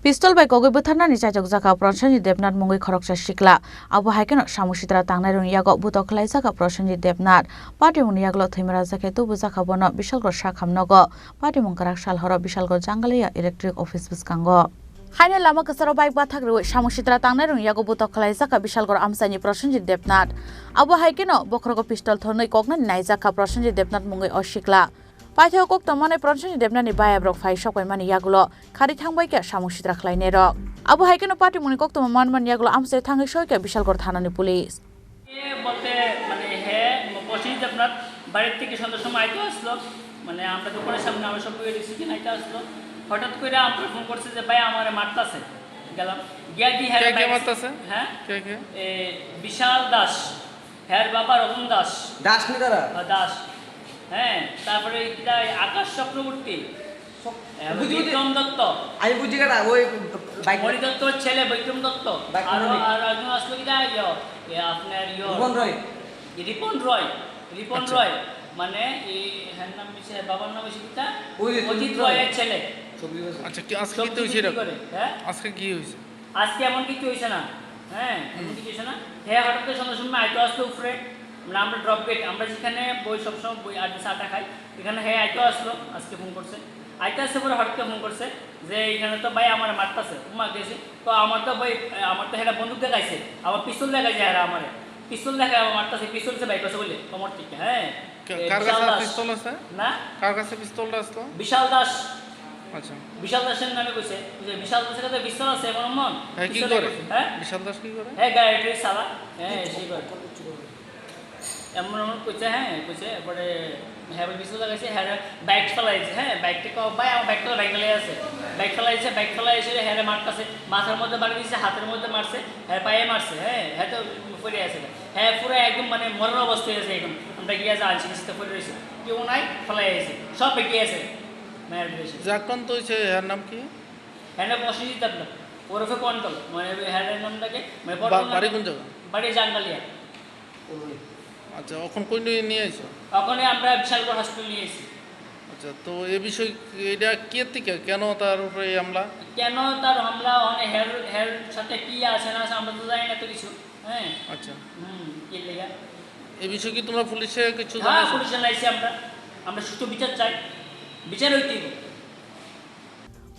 Pistol by Goli Butharnani Chaitokjakha Prasanjit Debnath Mungwi Khoroksa Sikla Abu Haikeno Samusitra Tangnai Yago Buto Khlaiwi Prasanjit Debnath Party Muniyaglo Thimara Zaketu Buzakha Bono Bishalgo Shakhamnogo Party Munkarak Shalhoro Bishalgo Jangalia Electric Office Biskango Haine lama kasaro bike bathagru Samusitra Tangnai Yago Buto Khlaiwi Bishalgor Amsani Prasanjit Debnath Abu Haikeno Bokrogo Pistol Thornoi Kokna Naizakha Prasanjit Debnath Mungwi Osikla Paithau kok tamane Prasanjit Debnathni bayabrok phai sokwaimani yagulo khari thangbaike Samusitra Khlaini rok Abu Haikeno party muni kok tamman yagulo amse thangai soike Bishalgor thanani police বলতে মানে Prasanjit Debnath বাড়ির থেকে সন্ধ্যার সময় আইতে আসলো মানে আমরা দোকানের সামনে আমরা সব পেয়ে দিছি কিনা আইতে আসলো হঠাৎ করে আমরা ফোন করছে যে ভাই আমারে মারতাছে গেলাম গিয়া দি হ্যাঁ কে মারতাছে হ্যাঁ কে বিশাল দাস হ্যার বাবা রতন দাস দাস নি তারা দাস হ্যাঁ তারপরে এটা আকাশ চক্রবর্তী বিক্রম দত্ত আমি বুঝি কাটা ওই বাইক মণি দত্তর ছেলে বিক্রম দত্ত আর একজন আসলো কি যায় আপনার রিপন রয় মানে এই হ্যাঁ নাম মিছে বাবার নাম শিক্ষা অজিত রয়ের ছেলে আচ্ছা কি আজকে কি হইছে হ্যাঁ আজকে কি হইছে আজকে এমন কিছু হইছে না হ্যাঁ এমন কিছু হইছে না হ্যাঁ হঠাৎ করে সন্ধ্যার সময় আইতো আসলো উপরে মানে আমরা ড্রপ গেট আমরা যেখানে বই সবসময় বই আড্ডা চাটা খাই এখানে হ্যাঁ আইতো আসলো আজকে ফোন করছে আইতে আসছে পরে হঠাৎ ফোন করছে যে এখানে তো ভাই আমার মারতাছে উমা গেছে তো আমার তো ভাই আমার তো হ্যাঁ বন্দুক দেখাইছে আমার পিস্তল দেখাইছে হ্যাঁ আমার পিস্তল দেখায় আমার মারতাছে পিস্তল সে ভাই কাছে বলে তোমার ঠিক হ্যাঁ কার কাছে পিস্তল আছে না কার কাছে পিস্তলটা আসলো বিশাল দাস আচ্ছা বিশাল দাসের নামে কইছে যে বিশাল দাসের কাছে পিস্তল আছে এমন মন হ্যাঁ কি করে হ্যাঁ বিশাল দাস কি করে হ্যাঁ গাড়ি সালা হ্যাঁ সেই করে এমন কইছে হ্যাঁ কইছে পরে হ্যাঁ পিস্তল লাগাইছে হ্যাঁ বাইক চালাইছে হ্যাঁ বাইকটা কও ভাই আমার বাইকটা বাইক চালাই আছে বাইক চালাই এসে হ্যাঁ মারতাছে মাথার মধ্যে বাড়ি দিয়েছে হাতের মধ্যে মারছে হ্যাঁ পায়ে মারছে হ্যাঁ তো পড়ে আছে হ্যাঁ পুরো একদম মানে মরার অবস্থায় আছে একদম আমরা গিয়ে যা আনছি নিচে পড়ে রয়েছে কেউ নাই ফেলাই আছে সব বেঁকে আছে মায়ের রয়েছে আক্রান্ত হয়েছে এর নাম কি হ্যাঁ Prasanjit Debnath ওরফে কন্ট্রোল মানে হ্যাঁ নামটাকে মানে বাড়ি কোন জায়গা বাড়ি জাঙ্গালিয়া আচ্ছা এখন কই নিয়ে আইছো ওখানে আমরা বিশালগড় হসপিটাল নিয়ে এসেছি আচ্ছা তো এই বিষয় এটা কি থেকে কেন তার উপরে হামলা মানে হেয়ার সাথে কি আছে না আমরা তো জানি না তো কিছু হ্যাঁ আচ্ছা কি লাগা এই বিষয় কি তোমরা পুলিশে কিছু জানাইছো হ্যাঁ পুলিশে লাইছি আমরা সুষ্ঠু বিচার চাই বিচার হইতেই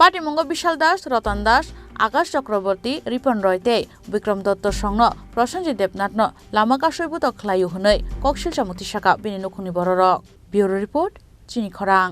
পার্টি মঙ্গ বিশাল দাস রতন দাস আকাশ চক্রবর্তী রিপন রয়তে বিক্রম দত্ত সংন Prasanjit Debnath লামাকা সৈবুত Khlaiwi হनै ককশিল চামতি শাখা বিনি নখুনি বড় ব্যুরো রিপোর্ট চিনি খরাং।